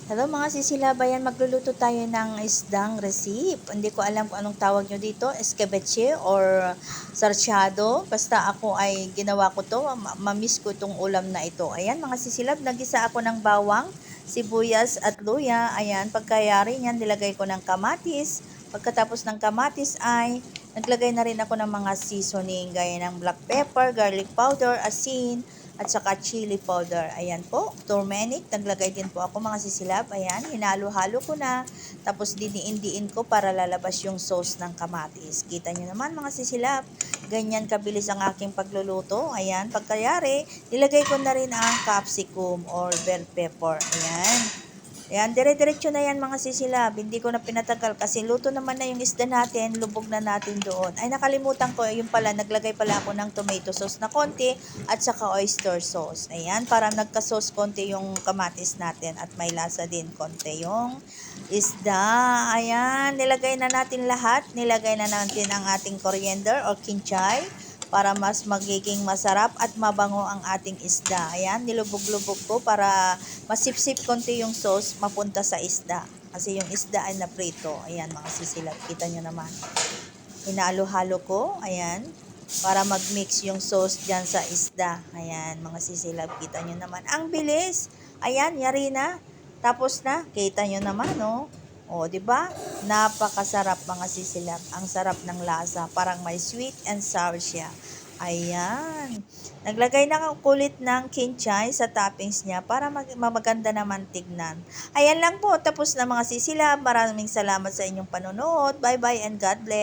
Hello mga sisilabayan, magluluto tayo ng isdang resip. Hindi ko alam kung anong tawag nyo dito, escabeche or sarsyado. Basta ako ay ginawa ko to, mamiss ko itong ulam na ito. Ayan mga sisilab, nagisa ako ng bawang, sibuyas at luya. Ayan, pagkayari niyan, nilagay ko ng kamatis. Pagkatapos ng kamatis ay naglagay na rin ako ng mga seasoning gaya ng black pepper, garlic powder, asin, at saka chili powder. Ayan po, turmeric, naglagay din po ako mga sisilab. Ayan, hinalo-halo ko na. Tapos diniin-diin ko para lalabas yung sauce ng kamatis. Kita nyo naman mga sisilab, ganyan kabilis ang aking pagluluto. Ayan, pagkayari, nilagay ko na rin ang capsicum or bell pepper. Ayan. Ayan, dire-diretso na yan mga sisilab. Hindi ko na pinatagal kasi luto naman na yung isda natin, lubog na natin doon. Ay, nakalimutan ko, yung pala, naglagay pala ako ng tomato sauce na konti at saka oyster sauce. Ayan, para nagka-sauce konti yung kamatis natin at may lasa din konti yung isda. Ayan, nilagay na natin lahat. Nilagay na natin ang ating coriander or kinchay para mas magiging masarap at mabango ang ating isda. Ayan, nilubog-lubog ko para masipsip konti yung sauce mapunta sa isda. Kasi yung isda ay naprito. Ayan, mga sisilab. Kita nyo naman. Hinalo-halo ko. Ayan. Para mag-mix yung sauce dyan sa isda. Ayan, mga sisilab. Kita nyo naman. Ang bilis. Ayan, yari na. Tapos na. Kita nyo naman, no? O, di ba? Napakasarap mga sisilab. Ang sarap ng lasa. Parang may sweet and sour siya. Ayan. Naglagay na ako kulit ng kinchay sa toppings niya para maganda naman tignan. Ayan lang po. Tapos na mga sisilab. Maraming salamat sa inyong panonood. Bye-bye and God bless.